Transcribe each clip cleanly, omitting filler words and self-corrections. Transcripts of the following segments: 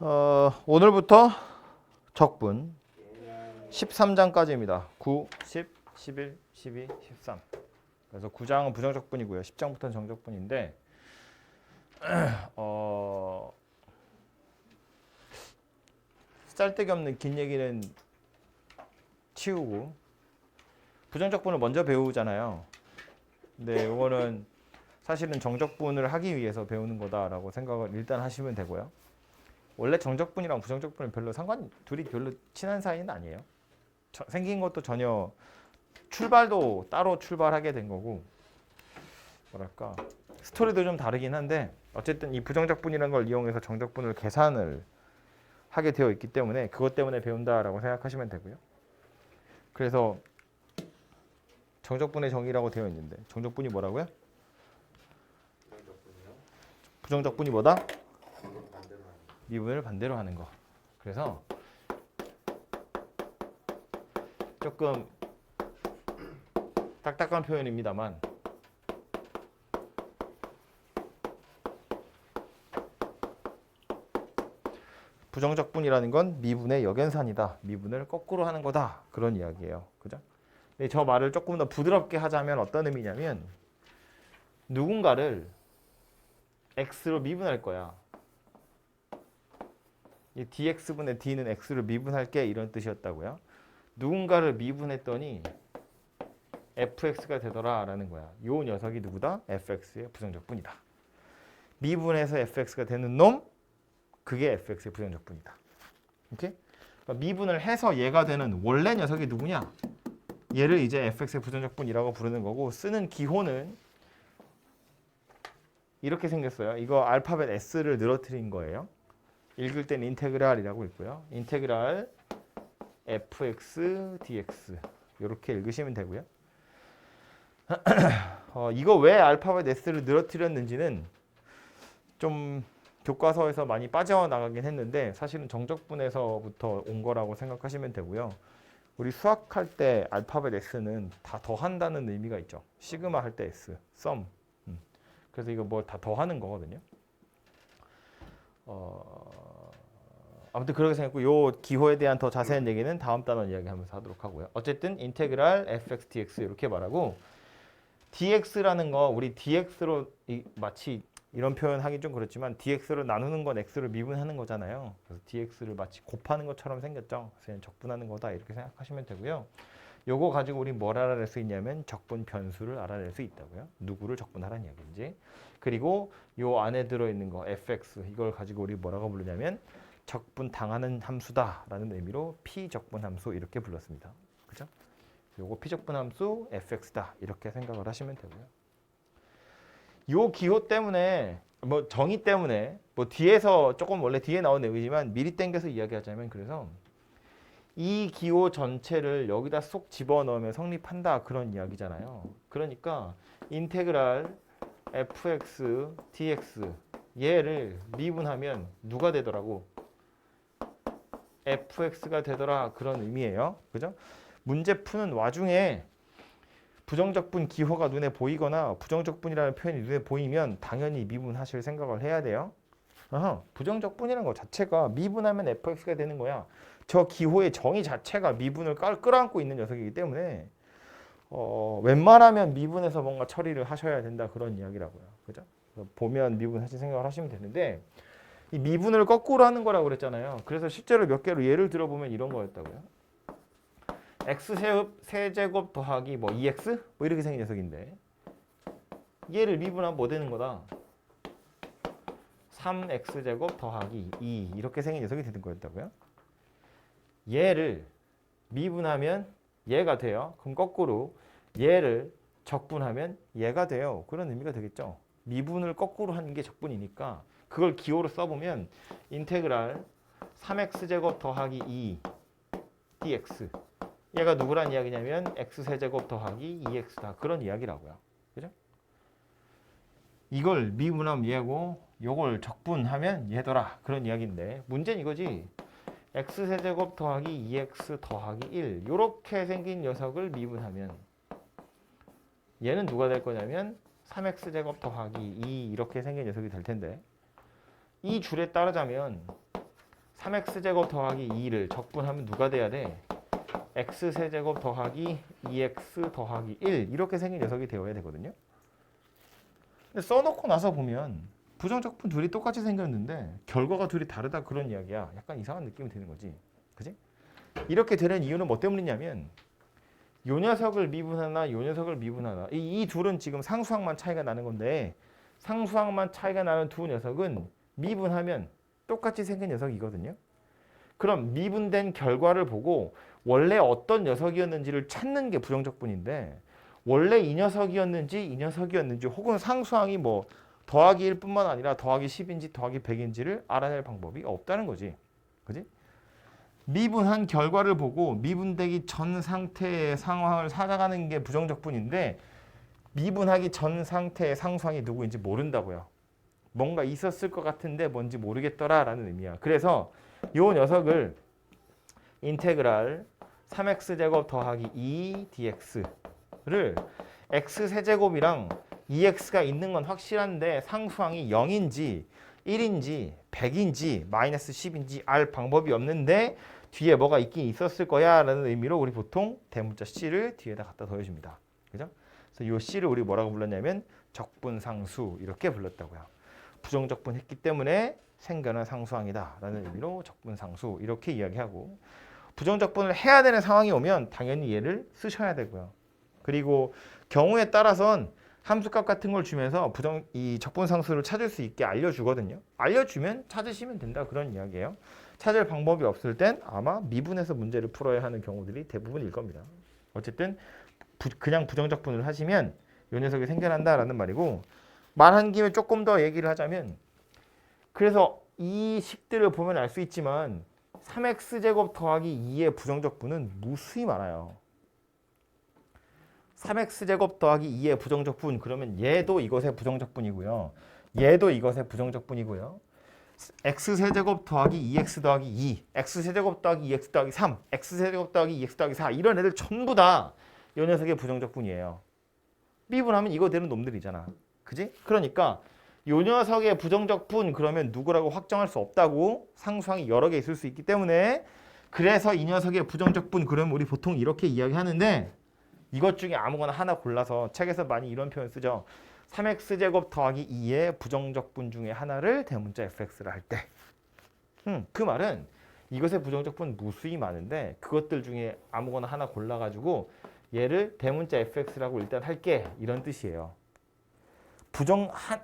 오늘부터 적분 13장까지입니다. 9, 10, 11, 12, 13. 그래서 9장은 부정적분이고요. 10장부터는 정적분인데 쌀데기 없는 긴 얘기는 치우고 부정적분을 먼저 배우잖아요. 근데 이거는 사실은 정적분을 하기 위해서 배우는 거다라고 생각을 일단 하시면 되고요. 원래 정적분이랑 부정적분은 둘이 별로 친한 사이는 아니에요. 생긴 것도 전혀 출발도 따로 출발하게 된 거고 뭐랄까 스토리도 좀 다르긴 한데 어쨌든 이 부정적분이라는 걸 이용해서 정적분을 계산을 하게 되어 있기 때문에 그것 때문에 배운다라고 생각하시면 되고요. 그래서 정적분의 정의라고 되어 있는데 정적분이 뭐라고요? 부정적분이 뭐다? 미분을 반대로 하는 거. 그래서 조금 딱딱한 표현입니다만 부정적분이라는 건 미분의 역연산이다. 미분을 거꾸로 하는 거다. 그런 이야기예요. 그죠? 근데 저 말을 조금 더 부드럽게 하자면 어떤 의미냐면 누군가를 x로 미분할 거야. 이 dx분의 d는 x로 미분할게 이런 뜻이었다고요. 누군가를 미분했더니 fx가 되더라 라는 거야. 요 녀석이 누구다? fx의 부정적분이다. 미분해서 fx가 되는 놈 그게 fx의 부정적분이다. 오케이? 그러니까 미분을 해서 얘가 되는 원래 녀석이 누구냐? 얘를 이제 fx의 부정적분이라고 부르는 거고 쓰는 기호는 이렇게 생겼어요. 이거 알파벳 s를 늘어뜨린 거예요. 읽을 때는 인테그랄이라고 읽고요. 인테그랄 fx dx 이렇게 읽으시면 되고요. 이거 왜 알파벳 s를 늘어뜨렸는지는 좀 교과서에서 많이 빠져나가긴 했는데 사실은 정적분에서부터 온 거라고 생각하시면 되고요. 우리 수학할 때 알파벳 s는 다 더한다는 의미가 있죠. 시그마 할 때 s, sum. 그래서 이거 뭐 다 더하는 거거든요. 아무튼 그렇게 생각했고 요 기호에 대한 더 자세한 얘기는 다음 단원 이야기하면서 하도록 하고요. 어쨌든 인테그랄 fx dx 이렇게 말하고 dx라는 거 우리 dx로 마치 이런 표현 하기 좀 그렇지만 dx로 나누는 건 x로 미분하는 거잖아요. 그래서 dx를 마치 곱하는 것처럼 생겼죠. 그래서 적분하는 거다 이렇게 생각하시면 되고요. 요거 가지고 우리 뭘 알아낼 수 있냐면 적분 변수를 알아낼 수 있다고요. 누구를 적분하라는 이야기인지. 그리고 요 안에 들어있는 거 fx 이걸 가지고 우리 뭐라고 부르냐면 적분 당하는 함수다라는 의미로 피적분 함수 이렇게 불렀습니다. 그죠? 요거 피적분 함수 fx다 이렇게 생각을 하시면 되고요. 요 기호 때문에 뭐 정의 때문에 뭐 뒤에서 조금 원래 뒤에 나온 내용이지만 미리 땡겨서 이야기하자면 그래서 이 기호 전체를 여기다 쏙 집어넣으면 성립한다 그런 이야기잖아요. 그러니까 인테그랄 fx dx 얘를 미분하면 누가 되더라고? fx가 되더라 그런 의미예요. 그죠? 문제 푸는 와중에 부정적분 기호가 눈에 보이거나 부정적분이라는 표현이 눈에 보이면 당연히 미분하실 생각을 해야 돼요. 부정적분이라는 것 자체가 미분하면 fx가 되는 거야. 저 기호의 정의 자체가 미분을 끌어안고 있는 녀석이기 때문에 웬만하면 미분해서 뭔가 처리를 하셔야 된다 그런 이야기라고요. 그죠? 보면 미분하실 생각을 하시면 되는데 이 미분을 거꾸로 하는 거라고 그랬잖아요. 그래서 실제로 몇 개로 예를 들어보면 이런 거였다고요. x 세제곱 더하기 뭐 2x? 뭐 이렇게 생긴 녀석인데 얘를 미분하면 뭐 되는 거다? 3x제곱 더하기 2 이렇게 생긴 녀석이 되는 거였다고요. 얘를 미분하면 얘가 돼요. 그럼 거꾸로 얘를 적분하면 얘가 돼요. 그런 의미가 되겠죠. 미분을 거꾸로 하는 게 적분이니까 그걸 기호로 써보면 인테그랄 3x제곱 더하기 2 dx 얘가 누구란 이야기냐면 x세제곱 더하기 2x다. 그런 이야기라고요. 그죠? 이걸 미분하면 얘고 요걸 적분하면 얘더라. 그런 이야기인데 문제는 이거지. x세제곱 더하기 2x 더하기 1 요렇게 생긴 녀석을 미분하면 얘는 누가 될 거냐면 3x제곱 더하기 2 이렇게 생긴 녀석이 될 텐데 이 줄에 따르자면 3x제곱 더하기 2를 적분하면 누가 돼야 돼? x세제곱 더하기 2x 더하기 1 이렇게 생긴 녀석이 되어야 되거든요. 근데 써놓고 나서 보면 부정적분 둘이 똑같이 생겼는데 결과가 둘이 다르다 그런 이야기야. 약간 이상한 느낌이 드는 거지. 그지? 이렇게 되는 이유는 뭐 때문이냐면 요 녀석을 미분하나 요 녀석을 미분하나 이 둘은 지금 상수항만 차이가 나는 건데 상수항만 차이가 나는 두 녀석은 미분하면 똑같이 생긴 녀석이거든요. 그럼 미분된 결과를 보고 원래 어떤 녀석이었는지를 찾는 게 부정적분인데 원래 이 녀석이었는지 혹은 상수항이 뭐 더하기 1뿐만 아니라 더하기 10인지 더하기 100인지를 알아낼 방법이 없다는 거지. 그지? 미분한 결과를 보고 미분되기 전 상태의 상황을 찾아가는 게 부정적분인데 미분하기 전 상태의 상수항이 누구인지 모른다고요. 뭔가 있었을 것 같은데 뭔지 모르겠더라라는 의미야. 그래서 요 녀석을 인테그랄 3x제곱 더하기 2dx를 x세제곱이랑 2x가 있는 건 확실한데 상수항이 0인지 1인지 100인지 마이너스 10인지 알 방법이 없는데 뒤에 뭐가 있긴 있었을 거야 라는 의미로 우리 보통 대문자 C를 뒤에다 갖다 더해줍니다. 그죠? 그래서 이 C를 우리 뭐라고 불렀냐면 적분상수 이렇게 불렀다고요. 부정적분 했기 때문에 생겨난 상수항이다 라는 의미로 적분상수 이렇게 이야기하고 부정적분을 해야 되는 상황이 오면 당연히 얘를 쓰셔야 되고요. 그리고 경우에 따라선 함수값 같은 걸 주면서 이 적분상수를 찾을 수 있게 알려주거든요. 알려주면 찾으시면 된다 그런 이야기예요. 찾을 방법이 없을 땐 아마 미분해서 문제를 풀어야 하는 경우들이 대부분일 겁니다. 어쨌든 그냥 부정적분을 하시면 이 녀석이 생겨난다라는 말이고 말한 김에 조금 더 얘기를 하자면 그래서 이 식들을 보면 알 수 있지만 3x제곱 더하기 2의 부정적분은 무수히 많아요. 3x제곱 더하기 2의 부정적분 그러면 얘도 이것의 부정적분이고요. 얘도 이것의 부정적분이고요. x세제곱 더하기 2x 더하기 2, x세제곱 더하기 2x 더하기 3, x세제곱 더하기 2x 더하기 4 이런 애들 전부 다 이 녀석의 부정적분이에요. 미분하면 이거 되는 놈들이잖아. 그지? 그러니까 이 녀석의 부정적분 그러면 누구라고 확정할 수 없다고 상수항이 여러 개 있을 수 있기 때문에 그래서 이 녀석의 부정적분 그러면 우리 보통 이렇게 이야기하는데 이것 중에 아무거나 하나 골라서 책에서 많이 이런 표현 쓰죠. 3x제곱 더하기 2의 부정적분 중에 하나를 대문자 fx를 할 때. 그 말은 이것의 부정적분 무수히 많은데 그것들 중에 아무거나 하나 골라가지고 얘를 대문자 fx라고 일단 할게 이런 뜻이에요.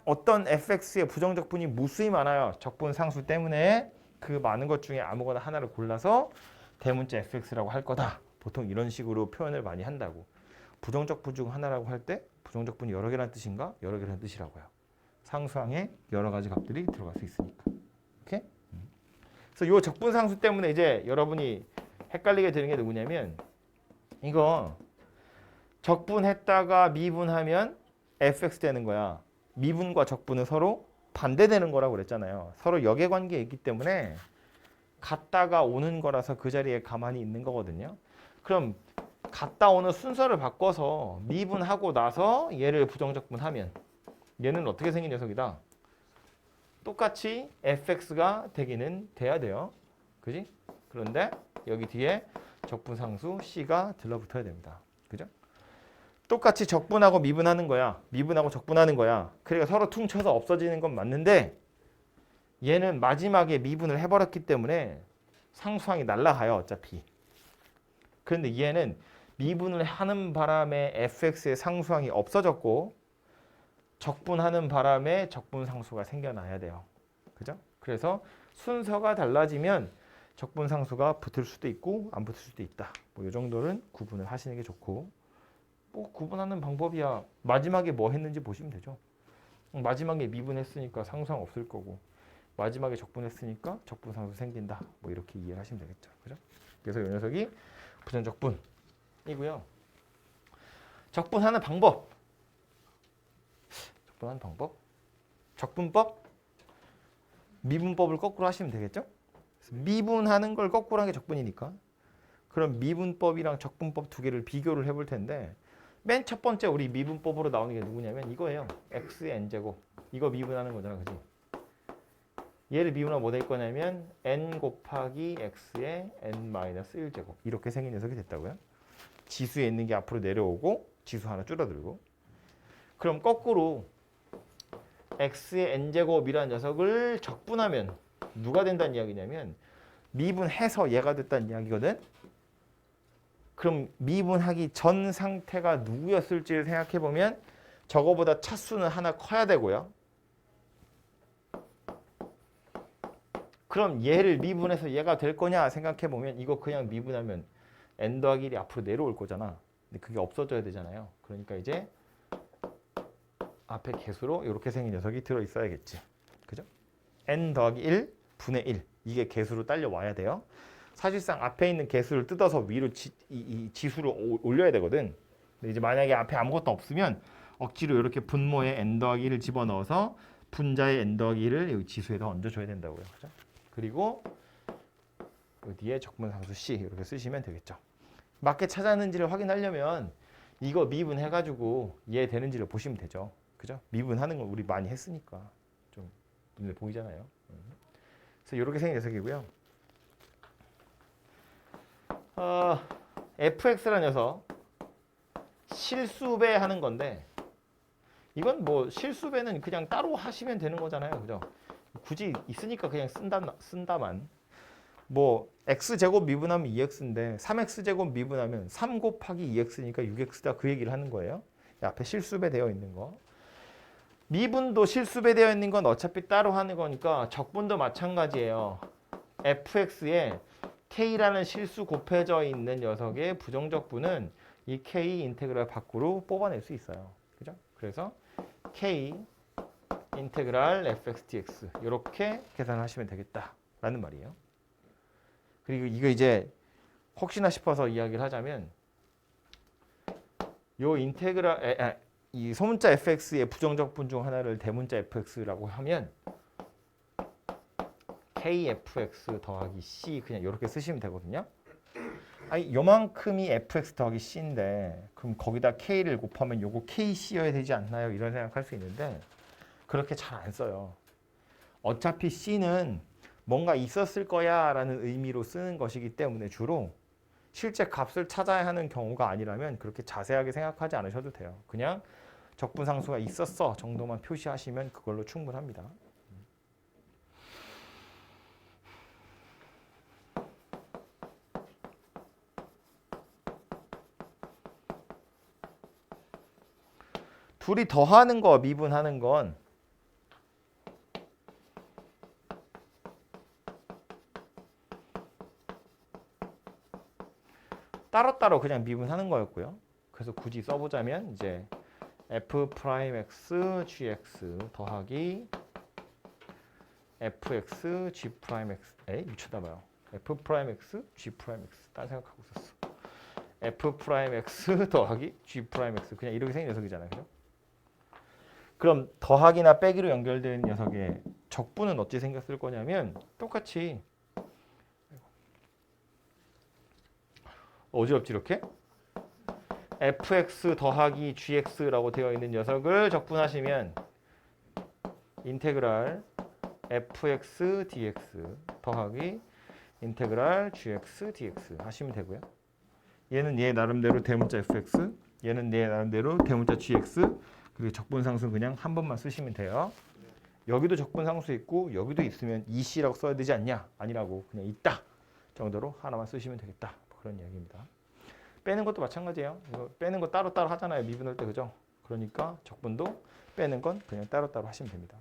어떤 fx의 부정적분이 무수히 많아요. 적분 상수 때문에 그 많은 것 중에 아무거나 하나를 골라서 대문자 fx라고 할 거다. 보통 이런 식으로 표현을 많이 한다고. 부정적분 중 하나라고 할 때 부정적분이 여러 개라는 뜻인가? 여러 개라는 뜻이라고요. 상수항에 여러 가지 값들이 들어갈 수 있으니까. 오케이? 그래서 이 적분 상수 때문에 이제 여러분이 헷갈리게 되는 게 누구냐면 이거 적분했다가 미분하면 fx 되는 거야. 미분과 적분은 서로 반대되는 거라고 그랬잖아요. 서로 역의 관계에 있기 때문에 갔다가 오는 거라서 그 자리에 가만히 있는 거거든요. 그럼 갔다 오는 순서를 바꿔서 미분하고 나서 얘를 부정적분하면 얘는 어떻게 생긴 녀석이다? 똑같이 fx가 되기는 돼야 돼요. 그지? 그런데 여기 뒤에 적분상수 c가 들러붙어야 됩니다. 그죠? 똑같이 적분하고 미분하는 거야. 미분하고 적분하는 거야. 그러니까 서로 퉁쳐서 없어지는 건 맞는데 얘는 마지막에 미분을 해버렸기 때문에 상수항이 날아가요. 어차피. 그런데 얘는 미분을 하는 바람에 fx의 상수항이 없어졌고 적분하는 바람에 적분상수가 생겨나야 돼요. 그죠? 그래서 순서가 달라지면 적분상수가 붙을 수도 있고 안 붙을 수도 있다. 뭐 이 정도는 구분을 하시는 게 좋고 뭐 구분하는 방법이야. 마지막에 뭐 했는지 보시면 되죠. 마지막에 미분했으니까 상수항 없을 거고 마지막에 적분했으니까 적분상수 생긴다. 뭐 이렇게 이해를 하시면 되겠죠. 그죠? 그래서 이 녀석이 부정적분이고요. 적분하는 방법. 적분하는 방법? 적분법? 미분법을 거꾸로 하시면 되겠죠? 미분하는 걸 거꾸로 하는 게 적분이니까. 그럼 미분법이랑 적분법 두 개를 비교를 해볼 텐데 맨 첫 번째 우리 미분법으로 나오는 게 누구냐면 이거예요. x의 n제곱. 이거 미분하는 거잖아. 그지? 얘를 미분하면 뭐 될 거냐면 n 곱하기 x의 n-1제곱 이렇게 생긴 녀석이 됐다고요. 지수에 있는 게 앞으로 내려오고 지수 하나 줄어들고. 그럼 거꾸로 x의 n제곱이라는 녀석을 적분하면 누가 된다는 이야기냐면 미분해서 얘가 됐다는 이야기거든. 그럼 미분하기 전 상태가 누구였을지를 생각해 보면 저거보다 차수는 하나 커야 되고요. 그럼 얘를 미분해서 얘가 될 거냐 생각해 보면 이거 그냥 미분하면 n 더하기 1이 앞으로 내려올 거잖아. 근데 그게 없어져야 되잖아요. 그러니까 이제 앞에 개수로 이렇게 생긴 녀석이 들어 있어야겠지. 그죠? n 더하기 1 분의 1 이게 개수로 딸려 와야 돼요. 사실상 앞에 있는 개수를 뜯어서 위로 이 지수를 올려야 되거든. 근데 이제 만약에 앞에 아무것도 없으면 억지로 이렇게 분모에 n 더하기 1을 집어넣어서 분자의 n 더하기 1을 여기 지수에다 얹어줘야 된다고요. 그죠? 그리고 뒤에 적분상수 C 이렇게 쓰시면 되겠죠. 맞게 찾았는지를 확인하려면 이거 미분해가지고 얘 되는지를 보시면 되죠. 그죠? 미분하는 건 우리 많이 했으니까 좀 눈에 보이잖아요. 그래서 이렇게 생긴 녀석이고요. fx라는 녀석 실수배 하는 건데 이건 뭐 실수배는 그냥 따로 하시면 되는 거잖아요. 그죠? 굳이 있으니까 그냥 쓴다만 뭐 x제곱 미분하면 2x인데 3x제곱 미분하면 3 곱하기 2x니까 6x다 그 얘기를 하는 거예요. 앞에 실수배 되어 있는 거. 미분도 실수배 되어 있는 건 어차피 따로 하는 거니까 적분도 마찬가지예요. fx에 k라는 실수 곱해져 있는 녀석의 부정적분은 이 k 인테그랄 밖으로 뽑아낼 수 있어요. 그죠? 그래서 k 인테그랄 fx dx 이렇게 계산하시면 되겠다라는 말이에요. 그리고 이거 이제 혹시나 싶어서 이야기를 하자면 요 인테그랄 이 소문자 fx의 부정적분 중 하나를 대문자 fx라고 하면 kfx 더하기 c 그냥 이렇게 쓰시면 되거든요. 아니 요만큼이 fx 더하기 c인데 그럼 거기다 k를 곱하면 요거 kc여야 되지 않나요? 이런 생각할 수 있는데 그렇게 잘 안 써요. 어차피 c는 뭔가 있었을 거야 라는 의미로 쓰는 것이기 때문에 주로 실제 값을 찾아야 하는 경우가 아니라면 그렇게 자세하게 생각하지 않으셔도 돼요. 그냥 적분상수가 있었어 정도만 표시하시면 그걸로 충분합니다. 둘이 더하는 거 미분하는 건 따로따로 그냥 미분하는 거였고요. 그래서 굳이 써보자면 이제 f'x gx 더하기 fx g'x 미쳤나봐요. f'x g'x 딴 생각하고 있었어. f'x 더하기 g'x 그냥 이렇게 생긴 녀석이잖아요. 그죠? 그럼 더하기나 빼기로 연결된 녀석의 적분은 어찌 생겼을 거냐면 똑같이 어지럽지 이렇게 fx 더하기 gx라고 되어 있는 녀석을 적분하시면 인테그랄 fx dx 더하기 인테그랄 gx dx 하시면 되고요. 얘는 얘 나름대로 대문자 fx, 얘는 얘 나름대로 대문자 gx, 그리고 적분상수 그냥 한 번만 쓰시면 돼요. 여기도 적분상수 있고 여기도 있으면 EC라고 써야 되지 않냐? 아니라고 그냥 있다 정도로 하나만 쓰시면 되겠다. 그런 이야기입니다. 빼는 것도 마찬가지예요. 이거 빼는 거 따로따로 하잖아요. 미분할 때 그죠? 그러니까 적분도 빼는 건 그냥 따로따로 하시면 됩니다.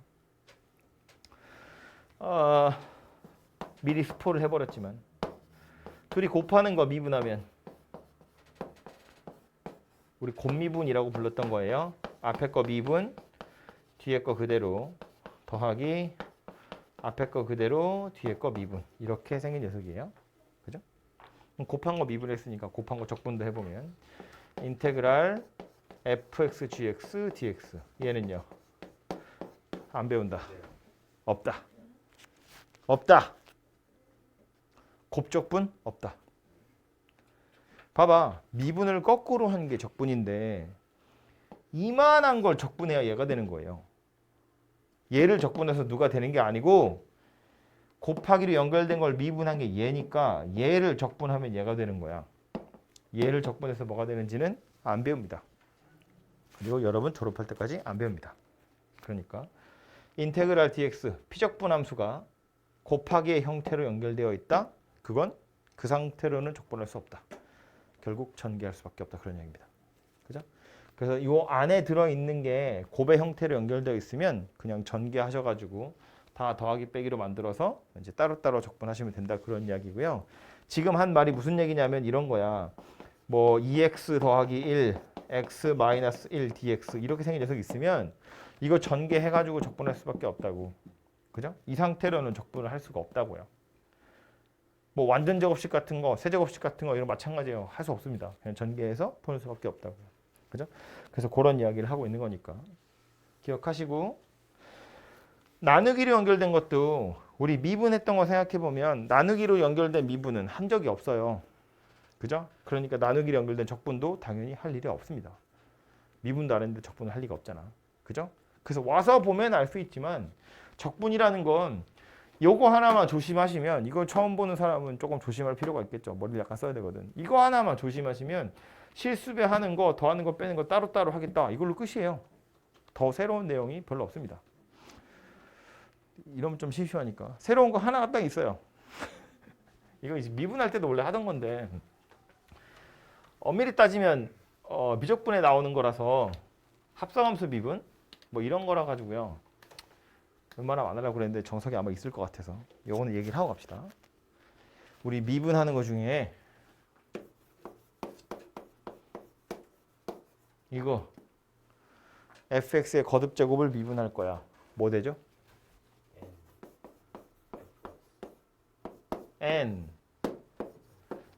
미리 스포를 해버렸지만 둘이 곱하는 거 미분하면 우리 곱미분이라고 불렀던 거예요. 앞에 거 미분, 뒤에 거 그대로 더하기 앞에 거 그대로 뒤에 거 미분 이렇게 생긴 녀석이에요. 그죠? 곱한 거 미분했으니까 곱한 거 적분도 해보면 인테그랄 fx gx dx 얘는요 안 배운다. 없다. 없다. 곱적분 없다. 봐봐. 미분을 거꾸로 하는 게 적분인데 이만한 걸 적분해야 얘가 되는 거예요. 얘를 적분해서 누가 되는 게 아니고 곱하기로 연결된 걸 미분한 게 얘니까 얘를 적분하면 얘가 되는 거야. 얘를 적분해서 뭐가 되는지는 안 배웁니다. 그리고 여러분 졸업할 때까지 안 배웁니다. 그러니까 인테그랄 dx 피적분 함수가 곱하기의 형태로 연결되어 있다. 그건 그 상태로는 적분할 수 없다. 결국 전개할 수밖에 없다. 그런 얘기입니다. 그죠? 그래서 이 안에 들어있는 게 곱의 형태로 연결되어 있으면 그냥 전개하셔가지고 다 더하기 빼기로 만들어서 이제 따로따로 적분하시면 된다. 그런 이야기고요. 지금 한 말이 무슨 얘기냐면 이런 거야. 뭐 2x 더하기 1, x 마이너스 1 dx 이렇게 생긴 녀석이 있으면 이거 전개해가지고 적분할 수밖에 없다고. 그죠? 이 상태로는 적분을 할 수가 없다고요. 뭐 완전 제곱식 같은 거, 세제곱식 같은 거 이런 마찬가지예요. 할 수 없습니다. 그냥 전개해서 푸는 수밖에 없다고요. 그죠? 그래서 그런 이야기를 하고 있는 거니까 기억하시고 나누기로 연결된 것도 우리 미분했던 거 생각해 보면 나누기로 연결된 미분은 한 적이 없어요. 그죠? 그러니까 나누기로 연결된 적분도 당연히 할 일이 없습니다. 미분도 안 했는데 적분을 할 리가 없잖아. 그죠? 그래서 와서 보면 알 수 있지만 적분이라는 건 요거 하나만 조심하시면 이걸 처음 보는 사람은 조금 조심할 필요가 있겠죠. 머리를 약간 써야 되거든. 이거 하나만 조심하시면 실수배 하는 거, 더하는 거, 빼는 거 따로따로 하겠다. 이걸로 끝이에요. 더 새로운 내용이 별로 없습니다. 이러면 좀 심심하니까. 새로운 거 하나가 딱 있어요. 이거 이제 미분할 때도 원래 하던 건데 엄밀히 따지면 미적분에 나오는 거라서 합성함수 미분 뭐 이런 거라 가지고요. 웬만하면 안 하려고 그랬는데 정석이 아마 있을 것 같아서 요거는 얘기를 하고 갑시다. 우리 미분하는 거 중에 이거 fx의 거듭제곱을 미분할 거야. 뭐 되죠? n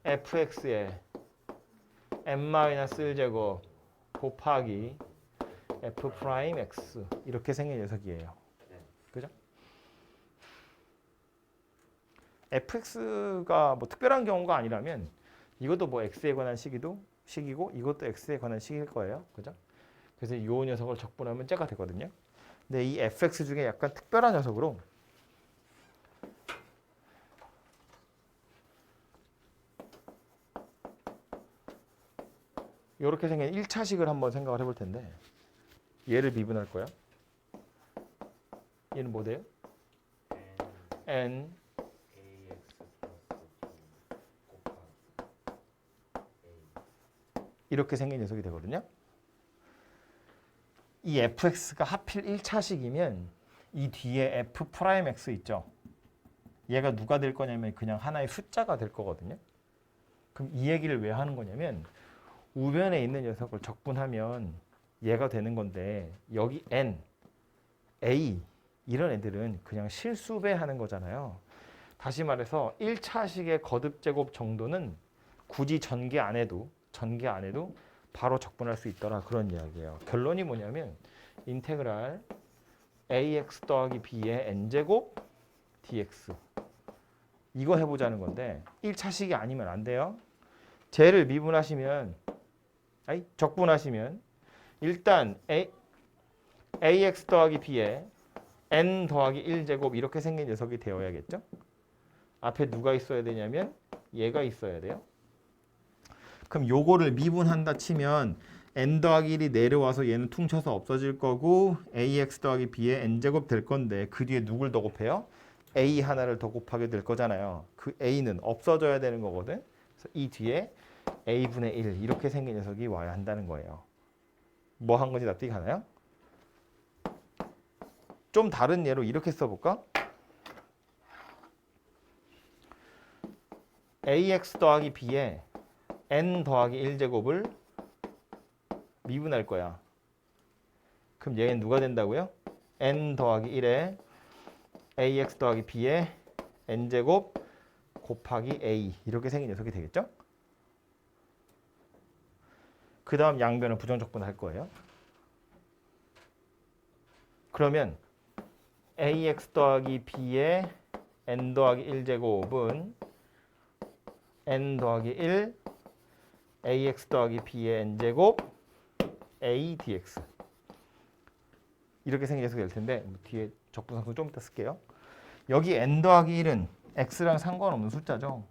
fx의 n-1제곱 곱하기 f'(x) 이렇게 생긴 녀석이에요. 그죠? fx가 뭐 특별한 경우가 아니라면 이것도 뭐 x에 관한 식이고 이것도 x에 관한 식일 거예요. 그죠? 그래서 이 녀석을 적분하면 째가 되거든요. 근데 이 fx 중에 약간 특별한 녀석으로 이렇게 생긴 1차식을 한번 생각을 해볼 텐데 얘를 미분할 거야. 얘는 뭐 돼요? n 이렇게 생긴 녀석이 되거든요. 이 fx가 하필 1차식이면 이 뒤에 f'(x) 있죠. 얘가 누가 될 거냐면 그냥 하나의 숫자가 될 거거든요. 그럼 이 얘기를 왜 하는 거냐면 우변에 있는 녀석을 적분하면 얘가 되는 건데 여기 n, a 이런 애들은 그냥 실수배하는 거잖아요. 다시 말해서 1차식의 거듭제곱 정도는 굳이 전개 안 해도 바로 적분할 수 있더라 그런 이야기예요. 결론이 뭐냐면 인테그랄 ax 더하기 b의 n제곱 dx 이거 해보자는 건데 1차식이 아니면 안 돼요. 쟤를 미분하시면 적분하시면 일단 ax 더하기 b의 n 더하기 1제곱 이렇게 생긴 녀석이 되어야겠죠. 앞에 누가 있어야 되냐면 얘가 있어야 돼요. 그럼 요거를 미분한다 치면 n 더하기 1이 내려와서 얘는 퉁쳐서 없어질 거고 ax 더하기 b의 n제곱 될 건데 그 뒤에 누굴 더 곱해요? a 하나를 더 곱하게 될 거잖아요. 그 a는 없어져야 되는 거거든. 그래서 이 뒤에 a분의 1 이렇게 생긴 녀석이 와야 한다는 거예요. 뭐 한 건지 납득이 가나요? 좀 다른 예로 이렇게 써볼까? ax 더하기 b의 n 더하기 1제곱을 미분할 거야. 그럼 얘는 누가 된다고요? n 더하기 1에 ax 더하기 b의 n제곱 곱하기 a 이렇게 생긴 녀석이 되겠죠? 그 다음 양변은 부정적분 할 거예요. 그러면 ax 더하기 b의 n 더하기 1제곱은 n 더하기 1 ax 더하기 b의 n제곱 a dx 이렇게 생긴 녀석이 될 텐데 뒤에 적분상수 좀 이따 쓸게요. 여기 n 더하기 1은 x랑 상관없는 숫자죠.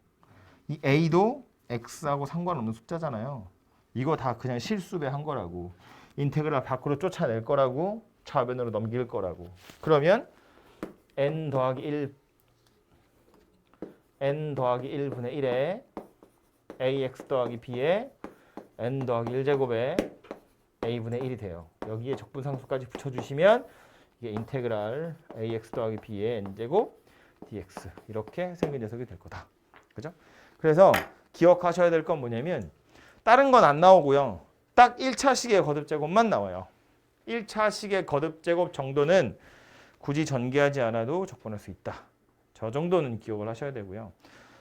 이 a도 x하고 상관없는 숫자잖아요. 이거 다 그냥 실수배 한 거라고. 인테그랄 밖으로 쫓아낼 거라고, 좌변으로 넘길 거라고. 그러면 n 더하기 1분의 1에 ax 더하기 b에 n 더하기 1제곱에 a분의 1이 돼요. 여기에 적분상수까지 붙여주시면 이게 인테그랄 ax 더하기 b의 n제곱 dx 이렇게 생긴 녀석이 될 거다. 그죠? 그래서 기억하셔야 될 건 뭐냐면 다른 건 안 나오고요. 딱 1차식의 거듭제곱만 나와요. 1차식의 거듭제곱 정도는 굳이 전개하지 않아도 적분할 수 있다. 저 정도는 기억을 하셔야 되고요.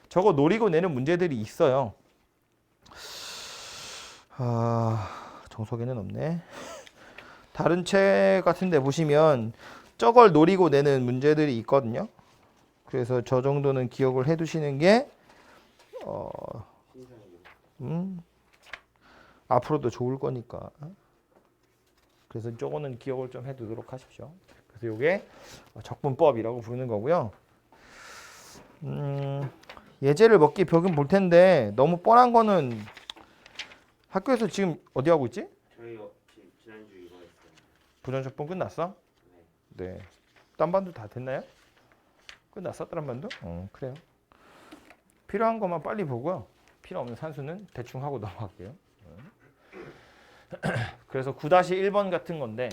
저거 노리고 내는 문제들이 있어요. 정석에는 없네. 다른 책 같은 데 보시면 저걸 노리고 내는 문제들이 있거든요. 그래서 저 정도는 기억을 해두시는 게 앞으로도 좋을 거니까. 그래서 저거는 기억을 좀 해두도록 하십시오. 그래서 이게 적분법이라고 부르는 거고요. 예제를 몇 개 벽은 볼 텐데 너무 뻔한 거는 학교에서 지금 어디 하고 있지? 저희 지난주 이거 했어요. 부전적분 끝났어? 네. 네. 딴 반도 다 됐나요? 끝났어? 다른 반도? 그래요. 필요한 것만 빨리 보고요. 필요 없는 산수는 대충 하고 넘어갈게요. 그래서 9-1번 같은 건데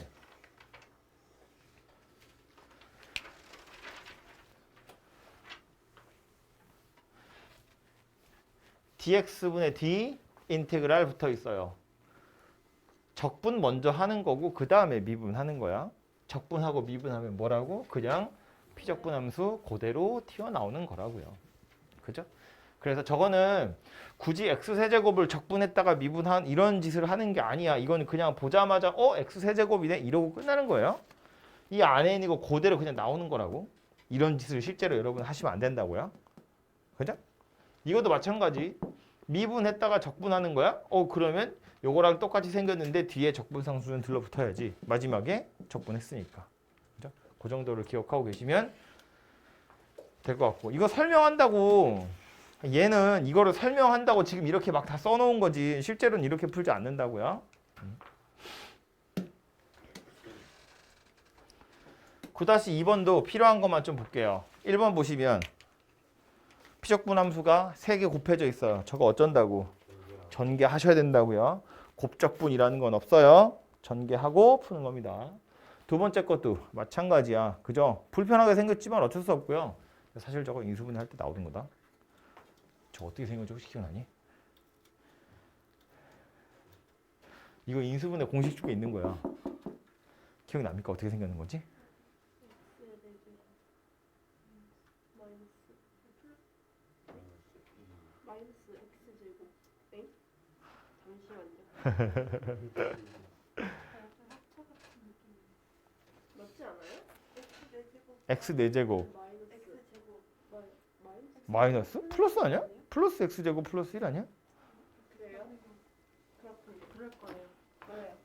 dx분의 d 인테그랄 붙어 있어요. 적분 먼저 하는 거고 그 다음에 미분하는 거야. 적분하고 미분하면 뭐라고? 그냥 피적분함수 그대로 튀어나오는 거라고요. 그죠? 그래서 저거는 굳이 x세제곱을 적분했다가 미분한 이런 짓을 하는 게 아니야. 이건 그냥 보자마자 x세제곱이네 이러고 끝나는 거예요. 이 안에 있는 거 그대로 그냥 나오는 거라고. 이런 짓을 실제로 여러분 하시면 안 된다고요. 그죠? 이것도 마찬가지. 미분했다가 적분하는 거야? 그러면 요거랑 똑같이 생겼는데 뒤에 적분상수는 들러붙어야지. 마지막에 적분했으니까. 그죠? 그 정도를 기억하고 계시면 될 것 같고. 이거 설명한다고 얘는 이거를 설명한다고 지금 이렇게 막 다 써놓은 거지 실제로는 이렇게 풀지 않는다고요. 9-2번도 필요한 것만 좀 볼게요. 1번 보시면 피적분함수가 3개 곱해져 있어요. 저거 어쩐다고? 전개하셔야 된다고요. 곱적분이라는 건 없어요. 전개하고 푸는 겁니다. 두 번째 것도 마찬가지야. 그죠? 불편하게 생겼지만 어쩔 수 없고요. 사실 저거 인수분해 할 때 나오는 거다. 저 어떻게 생겼는지 혹시 기억나니? 이거 인수분해 공식 쪽에 있는 거야. 기억납니까? 어떻게 생겼는 거지? 맞지 않아요? x 4제곱 마이너스? 플러스 아니야? 플러스 x제곱 플러스 1 아니야? 그래요? 그렇군요. 그럴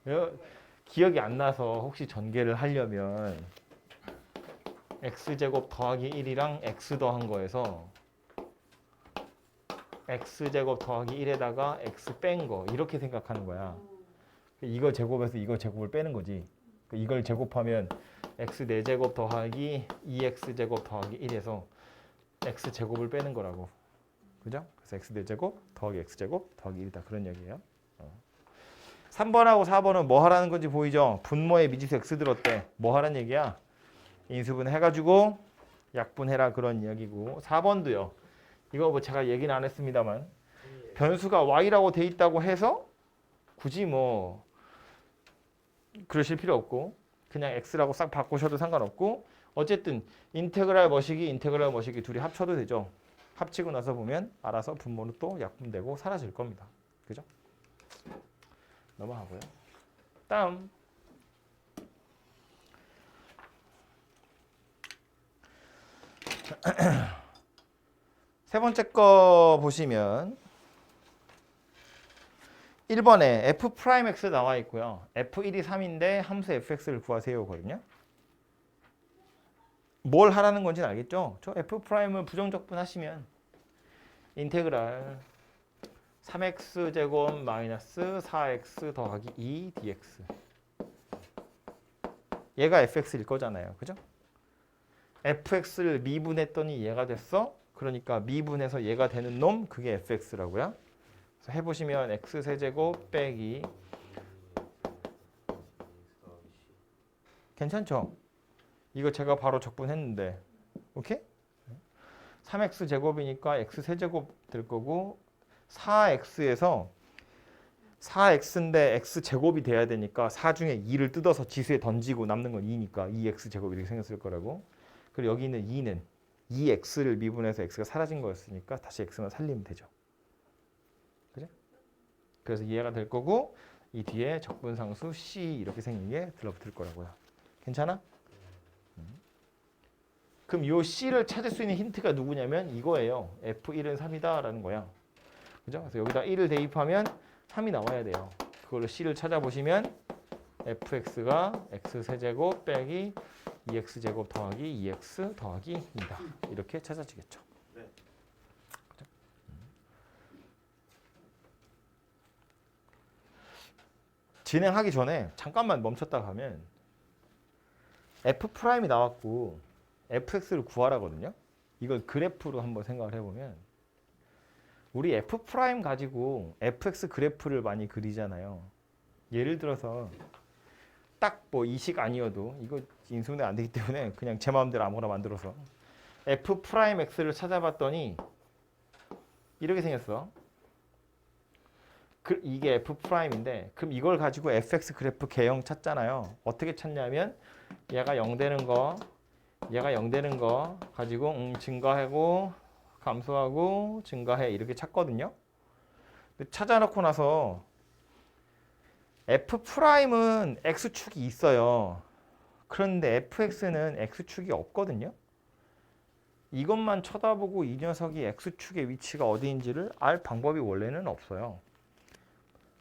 거예요. 기억이 안 나서 혹시 전개를 하려면 x제곱 더하기 1이랑 x 더한 거에서 x제곱 더하기 1에다가 x 뺀 거 이렇게 생각하는 거야. 이거 제곱에서 이거 제곱을 빼는 거지. 이걸 제곱하면 x 4제곱 더하기 2x제곱 더하기 1에서 x제곱을 빼는 거라고. 그죠? 그래서 x 4제곱 더하기 x제곱 더하기 1이다. 그런 얘기예요. 3번하고 4번은 뭐 하라는 건지 보이죠? 분모에 미지수 x 들었대. 뭐 하라는 얘기야? 인수분 해가지고 약분해라 그런 이야기고. 4번도요. 이거 뭐 제가 얘기는 안 했습니다만 변수가 y라고 돼 있다고 해서 굳이 뭐 그러실 필요 없고 그냥 x라고 싹 바꾸셔도 상관없고 어쨌든 인테그랄 머시기 둘이 합쳐도 되죠. 합치고 나서 보면 알아서 분모는 또 약분되고 사라질 겁니다. 그죠? 넘어가고요. 다음 세 번째 거 보시면 1번에 f'(x) 나와 있고요. f1이 3인데 함수 fx를 구하세요거든요. 뭘 하라는 건지 알겠죠? 저 f'을 부정적분 하시면 인테그랄 3x 제곱 마이너스 4x 더하기 2 dx 얘가 fx일 거잖아요. 그죠? fx를 미분했더니 얘가 됐어. 그러니까 미분해서 얘가 되는 놈 그게 fx라고요. 그래서 해보시면 x 세제곱 빼기 괜찮죠? 이거 제가 바로 적분했는데 오케이? 3x 제곱이니까 x 세제곱 될 거고 4x에서 4x인데 x 제곱이 돼야 되니까 4 중에 2를 뜯어서 지수에 던지고 남는 건 2니까 2x 제곱 이렇게 생겼을 거라고. 그리고 여기 있는 2는 2x를 미분해서 x가 사라진 거였으니까 다시 x만 살리면 되죠. 그죠? 그래서 이해가 될 거고 이 뒤에 적분상수 c 이렇게 생긴 게 들러붙을 거라고요. 괜찮아? 그럼 이 c를 찾을 수 있는 힌트가 누구냐면 이거예요. f1은 3이다 라는 거야. 그죠? 그래서 여기다 1을 대입하면 3이 나와야 돼요. 그걸로 c를 찾아보시면 fx가 x 세제곱 빼기 2x제곱 더하기 2x 더하기 2다. 이렇게 찾아지겠죠. 네. 그죠? 진행하기 전에 잠깐만 멈췄다 가면 f'이 나왔고 fx를 구하라거든요. 이걸 그래프로 한번 생각을 해보면 우리 f' 가지고 fx 그래프를 많이 그리잖아요. 예를 들어서 딱 뭐 이 식 아니어도 이거 인수분해 안 되기 때문에 그냥 제 마음대로 아무거나 만들어서 f'x를 찾아봤더니 이렇게 생겼어. 이게 f'인데 그럼 이걸 가지고 fx 그래프 개형 찾잖아요. 어떻게 찾냐면 얘가 0 되는 거 얘가 0 되는 거 가지고 증가하고 감소하고 증가해 이렇게 찾거든요. 근데 찾아놓고 나서 f'은 x축이 있어요. 그런데 fx는 x축이 없거든요. 이것만 쳐다보고 이 녀석이 x축의 위치가 어디인지를 알 방법이 원래는 없어요.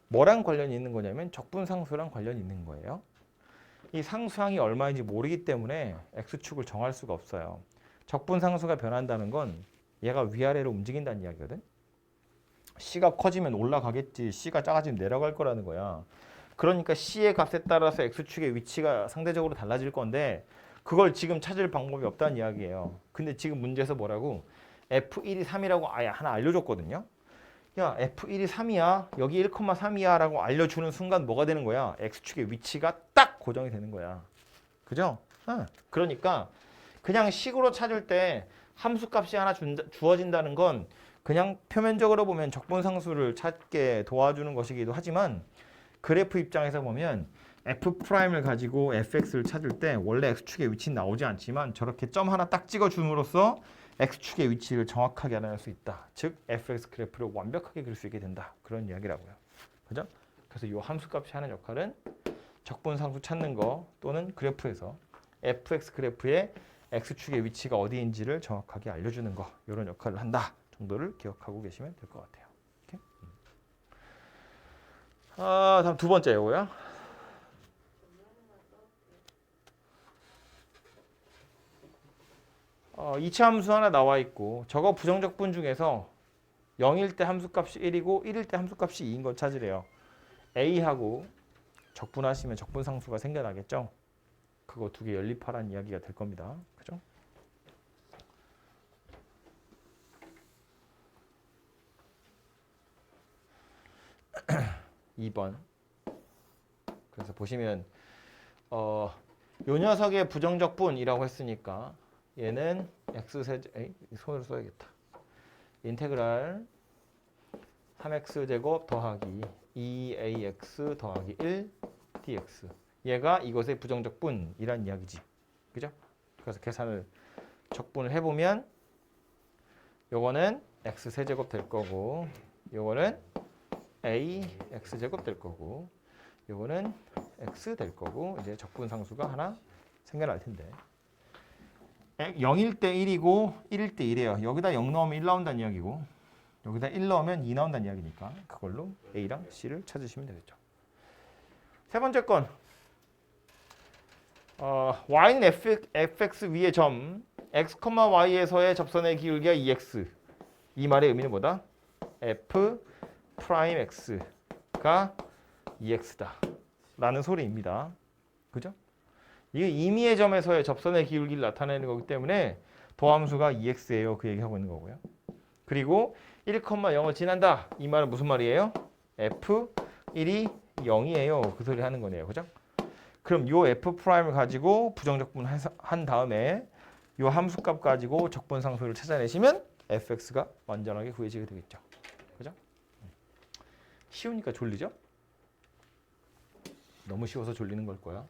뭐랑 관련이 있는 거냐면 적분상수랑 관련이 있는 거예요. 이 상수항이 얼마인지 모르기 때문에 x축을 정할 수가 없어요. 적분상수가 변한다는 건 얘가 위아래로 움직인다는 이야기거든. c가 커지면 올라가겠지. c가 작아지면 내려갈 거라는 거야. 그러니까 c의 값에 따라서 x축의 위치가 상대적으로 달라질 건데 그걸 지금 찾을 방법이 없다는 이야기예요. 근데 지금 문제에서 뭐라고? f1이 3이라고 아예 하나 알려줬거든요. 야, f1이 3이야. 여기 1,3이야 라고 알려주는 순간 뭐가 되는 거야? x축의 위치가 딱 고정이 되는 거야. 그죠? 그러니까 그냥 식으로 찾을 때 함수값이 하나 주어진다는 건 그냥 표면적으로 보면 적분상수를 찾게 도와주는 것이기도 하지만 그래프 입장에서 보면 f'을 가지고 fx를 찾을 때 원래 x축의 위치는 나오지 않지만 저렇게 점 하나 딱 찍어줌으로써 x축의 위치를 정확하게 알아낼 수 있다. 즉 fx 그래프를 완벽하게 그릴 수 있게 된다. 그런 이야기라고요. 그죠? 그래서 이 함수값이 하는 역할은 적분상수 찾는 거 또는 그래프에서 fx 그래프의 x축의 위치가 어디인지를 정확하게 알려주는 거 이런 역할을 한다 정도를 기억하고 계시면 될 것 같아요. 오케이? 다음 두 번째 이거요. 이차 함수 하나 나와 있고 저거 부정적분 중에서 0일 때 함수값이 1이고 1일 때 함수값이 2인 걸 찾으래요. A하고 적분하시면 적분상수가 생겨나겠죠. 그거 두 개 연립하라는 이야기가 될 겁니다. 그죠? (2번) 그래서 보시면 요 녀석의 부정적분이라고 했으니까 얘는 x세제 손으로 써야겠다. 인테그랄 3x제곱 더하기 2ax 더하기 1 dx 얘가 이것의 부정적분이란 이야기지. 그죠? 그래서 계산을 적분을 해보면 요거는 x세제곱 될 거고 요거는 a x제곱 될 거고 요거는 x 될 거고 이제 적분상수가 하나 생겨날 텐데 0일 때 1이고 1일 때 1이에요. 여기다 0 넣으면 1 나온다는 이야기고 여기다 1 넣으면 2 나온다는 이야기니까 그걸로 A랑 C를 찾으시면 되겠죠. 세 번째 건 y는 fx 위의 점 x, y에서의 접선의 기울기가 2x. 이 말의 의미는 뭐다? f 프라임 x가 2x다 라는 소리입니다. 그죠? 이게 임의의 점에서의 접선의 기울기를 나타내는 거기 때문에 도함수가 2x예요. 그 얘기하고 있는 거고요. 그리고 1,0을 지난다. 이 말은 무슨 말이에요? f1이 0이에요. 그 소리 하는 거네요. 그죠? 그럼 요 f'을 가지고 부정적분 한 다음에 요 함수값 가지고 적분상수를 찾아내시면 fx가 완전하게 구해지게 되겠죠. 그죠? 쉬우니까 졸리죠? 너무 쉬워서 졸리는 걸 거야.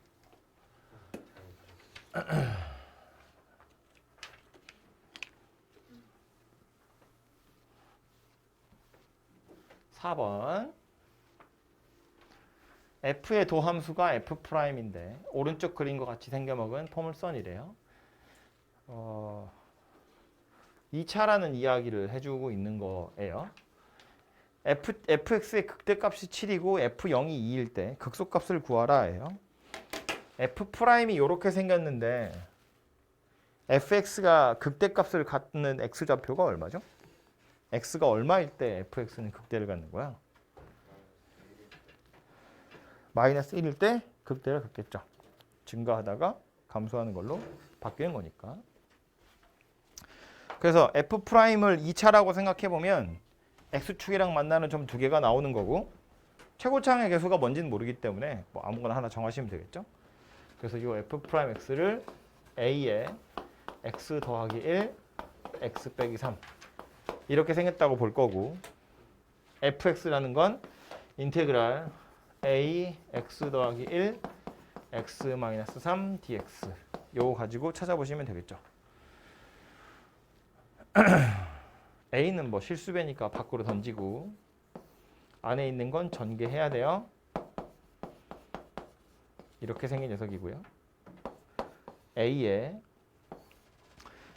4번 f의 도함수가 f'인데 오른쪽 그림과 같이 생겨먹은 포물선이래요. 2차라는 이야기를 해주고 있는 거예요. fx의 극대값이 7이고 f0이 2일 때 극소값을 구하라 해요. f'이 이렇게 생겼는데 fx가 극대값을 갖는 x좌표가 얼마죠? x가 얼마일 때 fx는 극대를 갖는 거야? 마이너스 1일 때 극대를 갖겠죠. 증가하다가 감소하는 걸로 바뀌는 거니까. 그래서 f'을 2차라고 생각해보면 x축이랑 만나는 점 두 개가 나오는 거고 최고차항의 개수가 뭔지는 모르기 때문에 뭐 아무거나 하나 정하시면 되겠죠. 그래서 이 f'x를 a에 x 더하기 1, x 빼기 3 이렇게 생겼다고 볼 거고 fx라는 건 인테그랄 a x 더하기 1, x 마이너스 3 dx 요거 가지고 찾아보시면 되겠죠. a는 뭐 실수배니까 밖으로 던지고 안에 있는 건 전개해야 돼요. 이렇게 생긴 녀석이고요. a에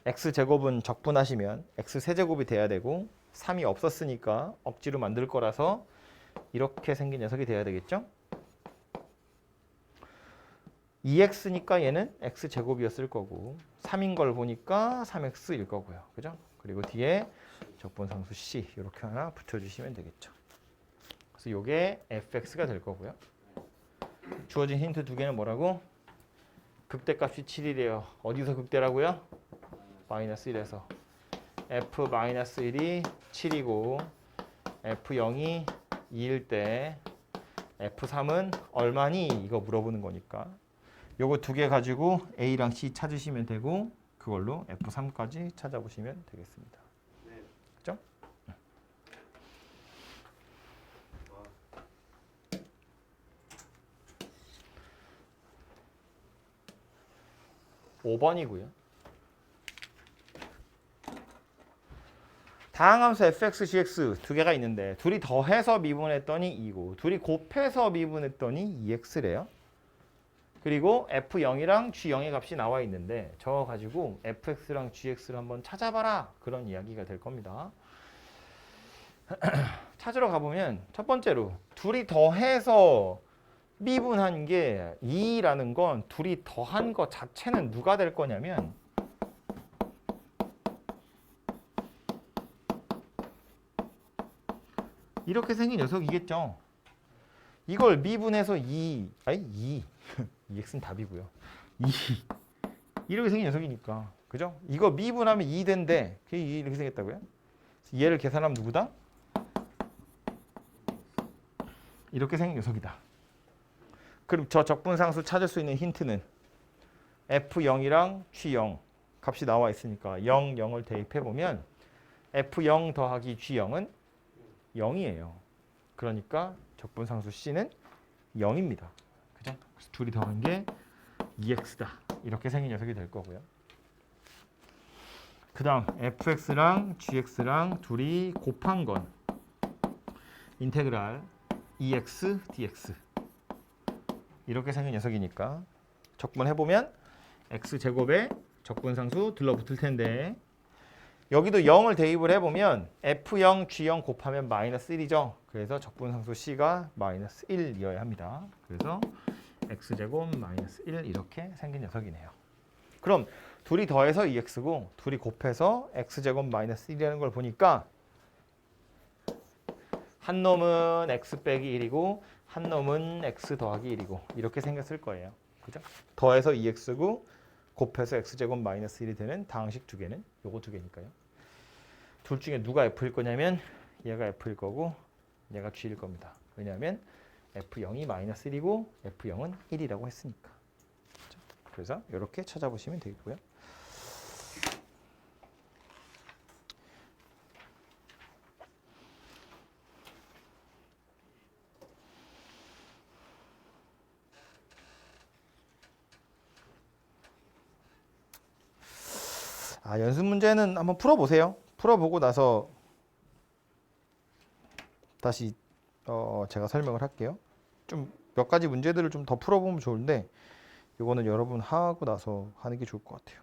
x제곱은 적분하시면 x세제곱이 돼야 되고 3이 없었으니까 억지로 만들 거라서 이렇게 생긴 녀석이 돼야 되겠죠? 2x니까 얘는 x제곱이었을 거고 3인 걸 보니까 3x일 거고요. 그죠? 그리고 뒤에 적분상수 c 이렇게 하나 붙여주시면 되겠죠. 그래서 이게 fx가 될 거고요. 주어진 힌트 두 개는 뭐라고? 극대값이 7이래요. 어디서 극대라고요? 마이너스 1에서 f 마이너스 1이 7이고 f0이 2일 때 f3은 얼마니? 이거 물어보는 거니까 요거 두 개 가지고 a랑 c 찾으시면 되고 그걸로 f3까지 찾아보시면 되겠습니다. 네. 그죠? 5번이고요. 다항함수 fx, gx 두 개가 있는데 둘이 더해서 미분했더니 2고 둘이 곱해서 미분했더니 2x래요. 그리고 f0이랑 g0의 값이 나와 있는데 저거 가지고 fx랑 gx를 한번 찾아봐라 그런 이야기가 될 겁니다. 찾으러 가보면 첫 번째로 둘이 더해서 미분한 게 2라는 건 둘이 더한 거 자체는 누가 될 거냐면 이렇게 생긴 녀석이겠죠. 이걸 미분해서 2x는 답이고요. 2 이렇게 생긴 녀석이니까 그죠? 이거 미분하면 2 된대. 그게 이렇게 생겼다고요? 얘를 계산하면 누구다? 이렇게 생긴 녀석이다. 그럼 저 적분상수 찾을 수 있는 힌트는 f0이랑 g0 값이 나와 있으니까 0, 0을 대입해보면 f0 더하기 g0은 0이에요. 그러니까 적분상수 c는 0입니다. 그죠? 그래서 둘이 더한 게 2x다. 이렇게 생긴 녀석이 될 거고요. 그 다음 fx랑 gx랑 둘이 곱한 건 인테그랄 2x dx 이렇게 생긴 녀석이니까 적분해보면 x제곱에 적분상수 들러붙을 텐데 여기도 0을 대입을 해보면 f0, g0 곱하면 마이너스 1이죠. 그래서 적분상수 c가 마이너스 1이어야 합니다. 그래서 x제곱 마이너스 1 이렇게 생긴 녀석이네요. 그럼 둘이 더해서 2x고 둘이 곱해서 x제곱 마이너스 1이라는 걸 보니까 한 놈은 x 빼기 1이고 한 놈은 x 더하기 1이고 이렇게 생겼을 거예요. 그죠? 더해서 2x고 곱해서 x제곱 마이너스 1이 되는 다항식 두 개는 요거 두 개니까요. 둘 중에 누가 f일 거냐면 얘가 f일 거고 얘가 g일 겁니다. 왜냐하면 f0이 마이너스 1이고 f0은 1이라고 했으니까. 그렇죠? 그래서 이렇게 찾아보시면 되겠고요. 연습 문제는 한번 풀어보세요. 풀어보고 나서 다시 제가 설명을 할게요. 좀 몇 가지 문제들을 좀 더 풀어보면 좋은데 이거는 여러분 하고 나서 하는 게 좋을 것 같아요.